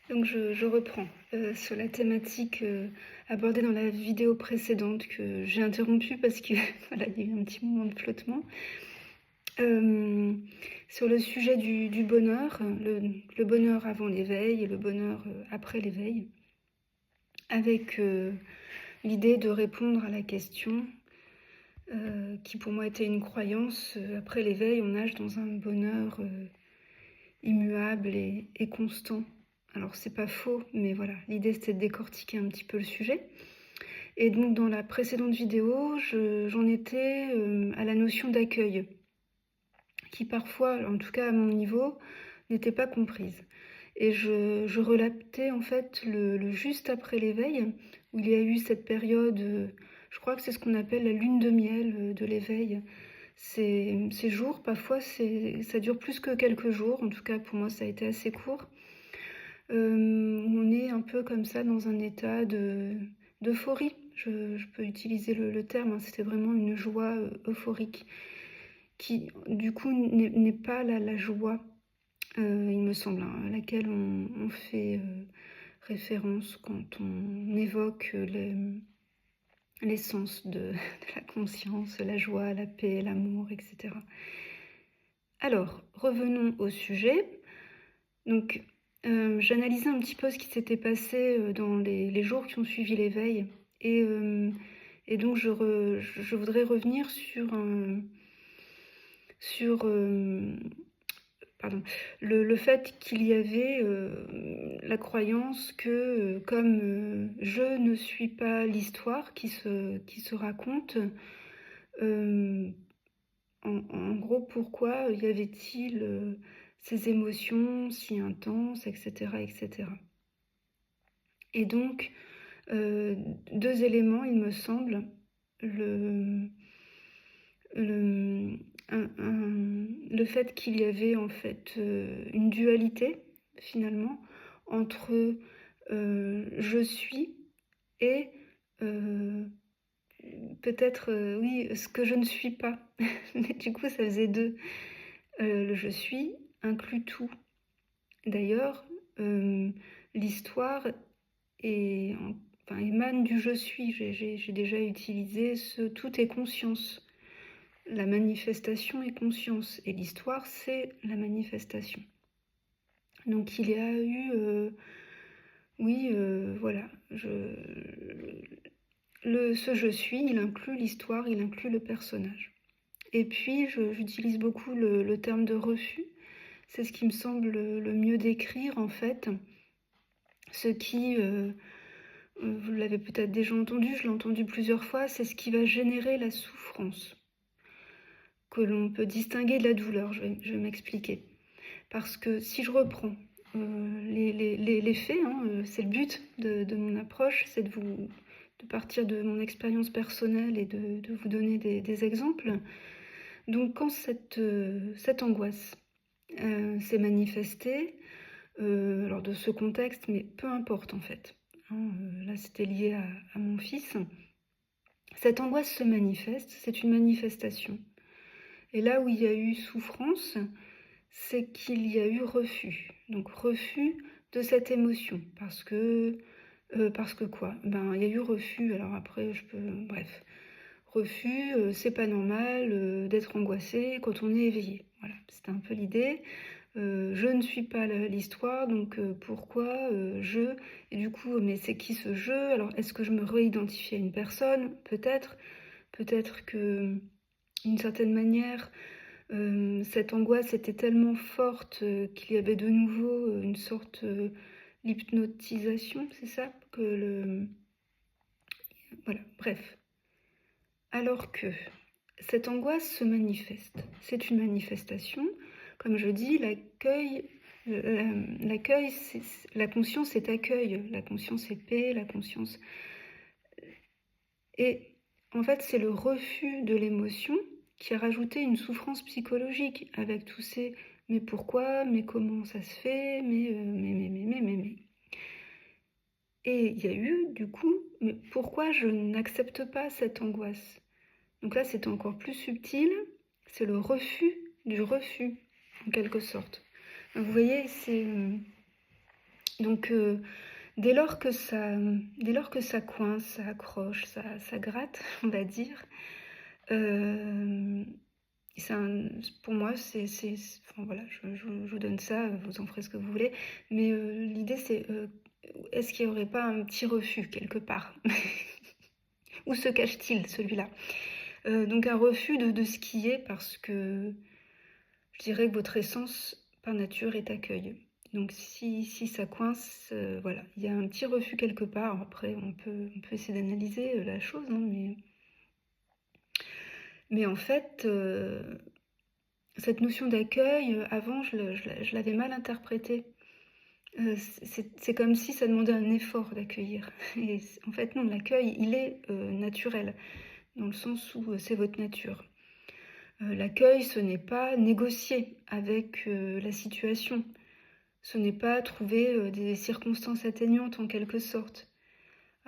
Donc je reprends sur la thématique abordée dans la vidéo précédente que j'ai interrompue parce que voilà, il y a eu un petit moment de flottement. Sur le sujet du bonheur, le bonheur avant l'éveil et le bonheur après l'éveil, avec l'idée de répondre à la question qui pour moi était une croyance. Après l'éveil, on nage dans un bonheur immuable et constant. Alors c'est pas faux, mais voilà, l'idée c'était de décortiquer un petit peu le sujet. Et donc dans la précédente vidéo, j'en étais à la notion d'accueil, qui parfois, en tout cas à mon niveau, n'était pas comprise. Et je relatais en fait le juste après l'éveil, où il y a eu cette période, je crois que c'est ce qu'on appelle la lune de miel de l'éveil. Ces jours, parfois, ça dure plus que quelques jours, en tout cas pour moi ça a été assez court. On est un peu comme ça dans un état d'euphorie, je peux utiliser le terme, hein, c'était vraiment une joie euphorique, qui du coup n'est pas la joie, il me semble, hein, à laquelle on fait référence quand on évoque l'essence de la conscience, la joie, la paix, l'amour, etc. Alors, revenons au sujet. Donc, j'analysais un petit peu ce qui s'était passé dans les jours qui ont suivi l'éveil. Et donc, je voudrais revenir sur le fait qu'il y avait la croyance que, comme je ne suis pas l'histoire qui se raconte, en gros, pourquoi y avait-il ces émotions si intenses, etc., etc. Et donc, deux éléments, il me semble. Le, le, le fait qu'il y avait en fait une dualité, finalement, entre je suis et peut-être, oui, ce que je ne suis pas. Mais du coup, ça faisait deux. Le je suis inclut tout. D'ailleurs, l'histoire émane du je suis. J'ai déjà utilisé ce tout est conscience. La manifestation est conscience et l'histoire, c'est la manifestation. Donc il y a eu, oui, voilà, ce je suis, il inclut l'histoire, il inclut le personnage. Et puis j'utilise beaucoup le terme de refus. C'est ce qui me semble le mieux décrire en fait. Ce qui, vous l'avez peut-être déjà entendu, je l'ai entendu plusieurs fois, c'est ce qui va générer la souffrance, que l'on peut distinguer de la douleur. Je vais m'expliquer. Parce que si je reprends les faits, hein, c'est le but de mon approche, c'est de partir de mon expérience personnelle et de vous donner des exemples. Donc quand cette angoisse s'est manifestée, alors de ce contexte, mais peu importe en fait, hein, là c'était lié à mon fils, cette angoisse se manifeste, c'est une manifestation. Et là où il y a eu souffrance, c'est qu'il y a eu refus. Donc refus de cette émotion. Parce que quoi ? Il y a eu refus, alors après bref. Refus, c'est pas normal d'être angoissé quand on est éveillé. Voilà, c'était un peu l'idée. Je ne suis pas l'histoire, donc pourquoi je ? Et du coup, mais c'est qui ce je ? Alors, est-ce que je me réidentifie à une personne ? Peut-être. Peut-être que, d'une certaine manière, cette angoisse était tellement forte qu'il y avait de nouveau une sorte l'hypnotisation, c'est ça que Voilà, bref. Alors que cette angoisse se manifeste. C'est une manifestation. Comme je dis, l'accueil, la conscience est accueil, la conscience est paix, la conscience... Et en fait, c'est le refus de l'émotion qui a rajouté une souffrance psychologique avec tous ces « mais pourquoi ? Mais comment ça se fait ? Mais... » Et il y a eu, du coup, « mais pourquoi je n'accepte pas cette angoisse ?» Donc là, c'est encore plus subtil, c'est le refus du refus, en quelque sorte. Donc vous voyez, Donc dès lors que ça coince, ça accroche, ça gratte, on va dire, euh, pour moi, enfin voilà, je vous donne ça, vous en ferez ce que vous voulez, mais l'idée c'est, est-ce qu'il n'y aurait pas un petit refus quelque part? Où se cache-t-il celui-là? Donc un refus de ce qui est, parce que je dirais que votre essence par nature est accueil. Donc si ça coince, voilà, il y a un petit refus quelque part. Après, on peut essayer d'analyser la chose, hein, mais en fait, cette notion d'accueil, avant, je l'avais mal interprétée. C'est comme si ça demandait un effort d'accueillir. Et en fait, non, l'accueil, il est naturel, dans le sens où c'est votre nature. L'accueil, ce n'est pas négocier avec la situation. Ce n'est pas trouver des circonstances atteignantes en quelque sorte.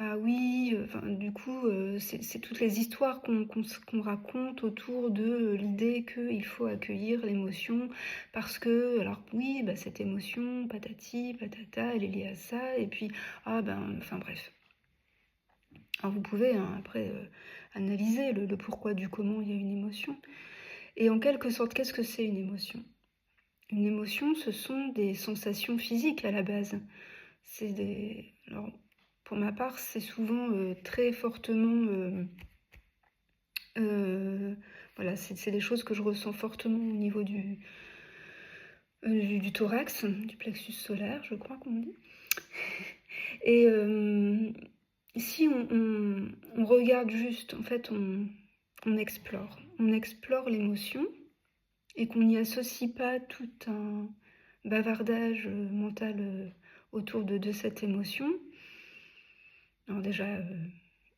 Ah oui, du coup, c'est toutes les histoires qu'on raconte autour de l'idée qu'il faut accueillir l'émotion parce que, alors oui, bah, cette émotion, patati, patata, elle est liée à ça, et puis, enfin bref. Alors vous pouvez après analyser le pourquoi du comment il y a une émotion. Et en quelque sorte, qu'est-ce que c'est une émotion? Une émotion, ce sont des sensations physiques à la base. Alors, pour ma part, c'est souvent très fortement... voilà, c'est des choses que je ressens fortement au niveau du thorax, du plexus solaire, je crois qu'on dit. Et si on regarde juste, en fait, on explore. On explore l'émotion et qu'on n'y associe pas tout un bavardage mental autour de cette émotion. Alors déjà,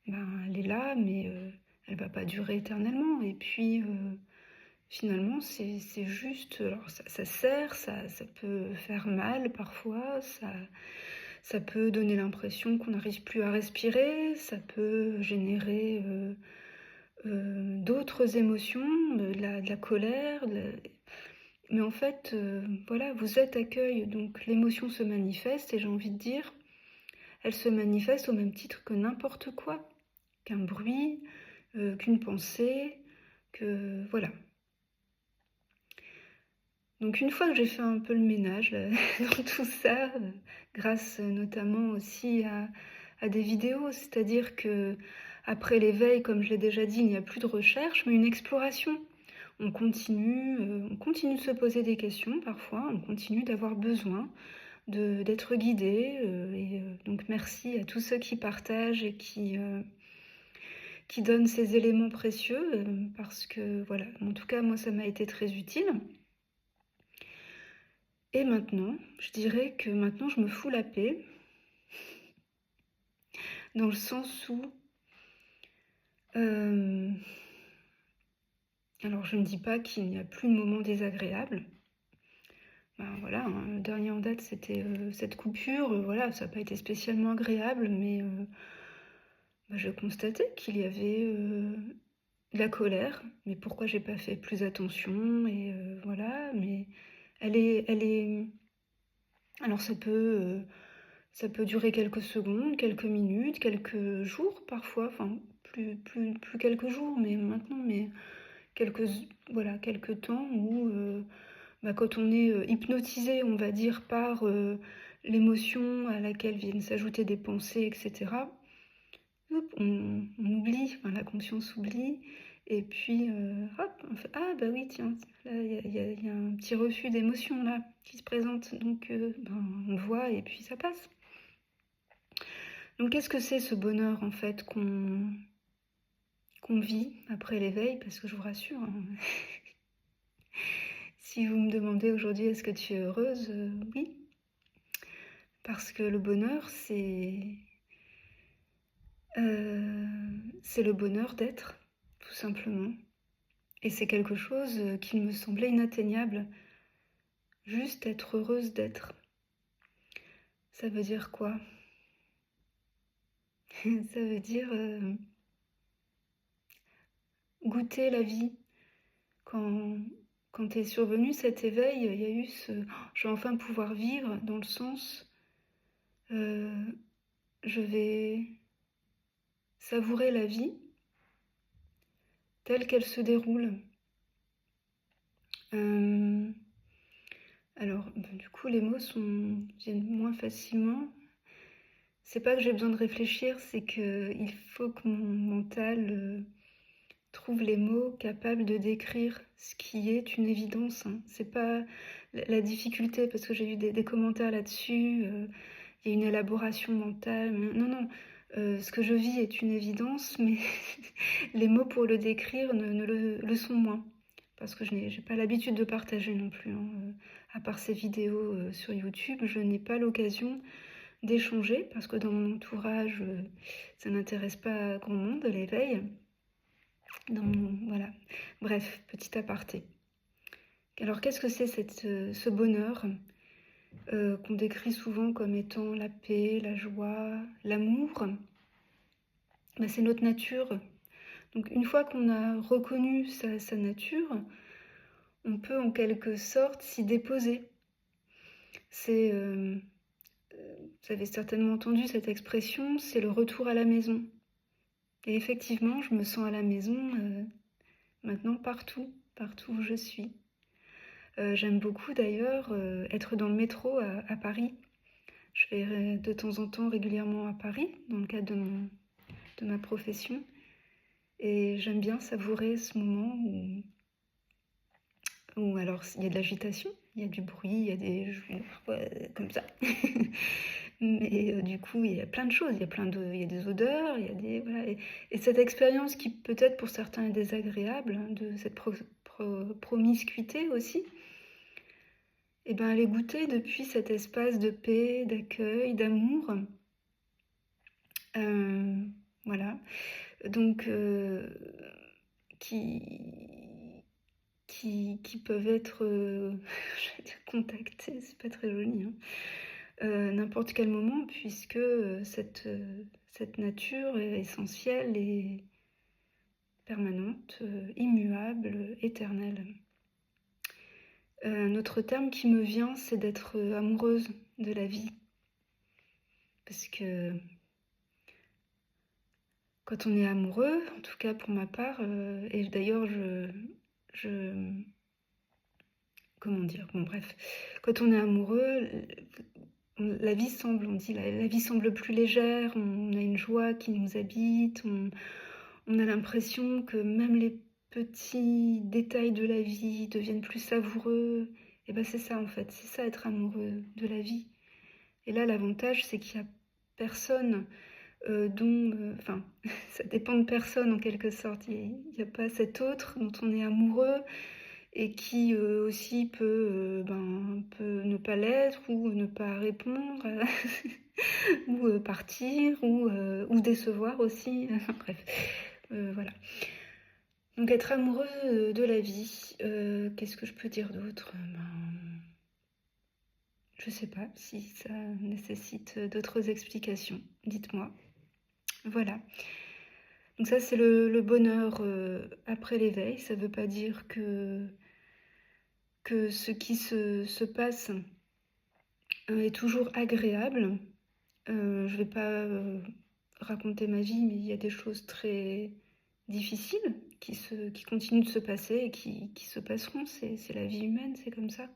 elle est là, mais elle va pas durer éternellement. Et puis, finalement, c'est juste... Alors ça sert, ça peut faire mal parfois, ça peut donner l'impression qu'on n'arrive plus à respirer, ça peut générer d'autres émotions, de la colère, mais en fait, voilà, vous êtes accueil, donc l'émotion se manifeste, et j'ai envie de dire, elle se manifeste au même titre que n'importe quoi, qu'un bruit, qu'une pensée, que voilà. Donc une fois que j'ai fait un peu le ménage dans tout ça, grâce notamment aussi à des vidéos, c'est-à-dire que après l'éveil, comme je l'ai déjà dit, il n'y a plus de recherche, mais une exploration. On continue de se poser des questions parfois, on continue d'avoir besoin d'être guidé. Donc merci à tous ceux qui partagent et qui donnent ces éléments précieux, parce que voilà, en tout cas moi ça m'a été très utile. Et maintenant, je dirais que maintenant je me fous la paix, dans le sens où, alors je ne dis pas qu'il n'y a plus de moments désagréables. Voilà, le dernier en date c'était cette coupure, voilà, ça n'a pas été spécialement agréable, mais je constatais qu'il y avait de la colère, mais pourquoi j'ai pas fait plus attention, et voilà, mais elle est... Alors ça peut durer quelques secondes, quelques minutes, quelques jours parfois, enfin plus quelques jours, mais maintenant, mais quelques temps où quand on est hypnotisé, on va dire, par l'émotion à laquelle viennent s'ajouter des pensées, etc. Hop, on oublie, enfin, la conscience oublie, et puis hop, on fait ah bah oui tiens, là il y a un petit refus d'émotion là qui se présente, donc on le voit et puis ça passe. Donc qu'est-ce que c'est ce bonheur en fait qu'on vit après l'éveil? Parce que je vous rassure, hein, si vous me demandez aujourd'hui est-ce que tu es heureuse, oui. Parce que le bonheur c'est le bonheur d'être, tout simplement. Et c'est quelque chose qui me semblait inatteignable. Juste être heureuse d'être. Ça veut dire quoi? Ça veut dire goûter la vie. Quand est survenu cet éveil, il y a eu ce... je vais enfin pouvoir vivre, dans le sens Je vais savourer la vie telle qu'elle se déroule. Alors, du coup, les mots viennent moins facilement. C'est pas que j'ai besoin de réfléchir, c'est qu'il faut que mon mental trouve les mots capables de décrire ce qui est une évidence. Hein. C'est pas la difficulté, parce que j'ai vu des commentaires là-dessus, il y a une élaboration mentale. Non, non, ce que je vis est une évidence, mais les mots pour le décrire ne le sont moins. Parce que je n'ai pas l'habitude de partager non plus. Hein. À part ces vidéos sur YouTube, je n'ai pas l'occasion d'échanger, parce que dans mon entourage, ça n'intéresse pas grand monde, l'éveil. Voilà. Bref, petit aparté. Alors, qu'est-ce que c'est ce bonheur qu'on décrit souvent comme étant la paix, la joie, l'amour? Ben, c'est notre nature. Donc, une fois qu'on a reconnu sa nature, on peut en quelque sorte s'y déposer. C'est, vous avez certainement entendu cette expression, c'est le retour à la maison. Et effectivement, je me sens à la maison maintenant partout où je suis. J'aime beaucoup d'ailleurs être dans le métro à Paris. Je vais de temps en temps régulièrement à Paris dans le cadre de ma profession. Et j'aime bien savourer ce moment où alors il y a de l'agitation, il y a du bruit, il y a des comme ça. Mais du coup, il y a plein de choses, il y a des odeurs, il y a des voilà. Et cette expérience qui peut-être pour certains est désagréable, hein, de cette promiscuité aussi, et ben elle est goûtée depuis cet espace de paix, d'accueil, d'amour. Voilà. Donc qui peuvent être je vais dire contactés, c'est pas très joli, hein. N'importe quel moment, puisque cette nature est essentielle et permanente, immuable, éternelle. Un autre terme qui me vient, c'est d'être amoureuse de la vie. Parce que quand on est amoureux, en tout cas pour ma part, et d'ailleurs comment dire, bon bref, quand on est amoureux, la vie semble, on dit, la vie semble plus légère, on a une joie qui nous habite, on a l'impression que même les petits détails de la vie deviennent plus savoureux. Et ben c'est ça en fait, c'est ça être amoureux de la vie. Et là l'avantage c'est qu'il n'y a personne enfin ça dépend de personne en quelque sorte, il n'y a pas cet autre dont on est amoureux et qui aussi peut ne pas l'être ou ne pas répondre ou partir ou décevoir aussi. Bref, voilà. Donc être amoureux de la vie, qu'est-ce que je peux dire d'autre? Je sais pas si ça nécessite d'autres explications, dites-moi. Voilà. Donc ça c'est le bonheur après l'éveil. Ça veut pas dire que ce qui se passe est toujours agréable. Je vais pas raconter ma vie, mais il y a des choses très difficiles qui continuent de se passer et qui se passeront. C'est la vie humaine, c'est comme ça.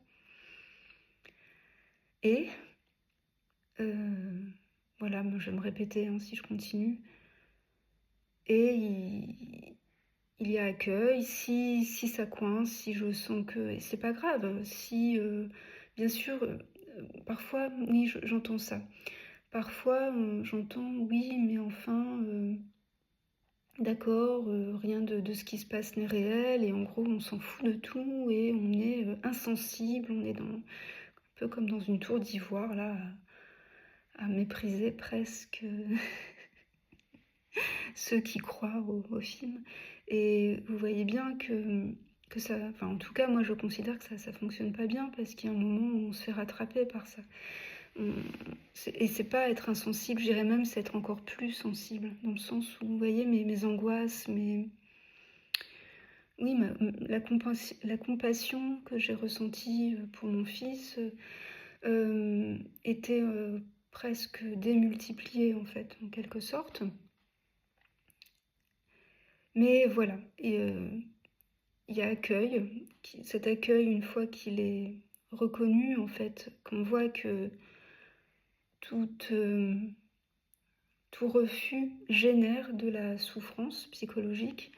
Et voilà, moi je vais me répéter hein, si je continue. Et il y a accueil, si ça coince, si je sens que... Et c'est pas grave, si... bien sûr, parfois, oui, j'entends ça. Parfois, j'entends, oui, mais enfin, d'accord, rien de ce qui se passe n'est réel, et en gros, on s'en fout de tout, et on est insensible, on est un peu comme dans une tour d'ivoire, là, à mépriser presque ceux qui croient au film. Et vous voyez bien que ça... Enfin, en tout cas, moi, je considère que ça fonctionne pas bien, parce qu'il y a un moment où on se fait rattraper par ça. Et c'est pas être insensible, je dirais même c'est être encore plus sensible, dans le sens où, vous voyez, mes angoisses, oui, la compassion que j'ai ressentie pour mon fils était presque démultiplié en fait, en quelque sorte. Mais voilà, et il y a accueil. Cet accueil, une fois qu'il est reconnu, en fait, qu'on voit que toute, tout refus génère de la souffrance psychologique,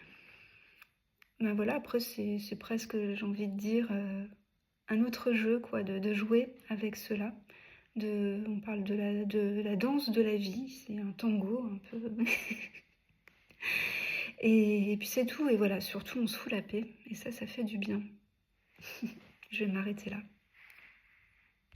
ben voilà, après c'est presque, j'ai envie de dire, un autre jeu, quoi, de jouer avec cela. On parle de la danse de la vie, c'est un tango un peu. Et puis c'est tout, et voilà, surtout on se fout la paix, et ça fait du bien. Je vais m'arrêter là.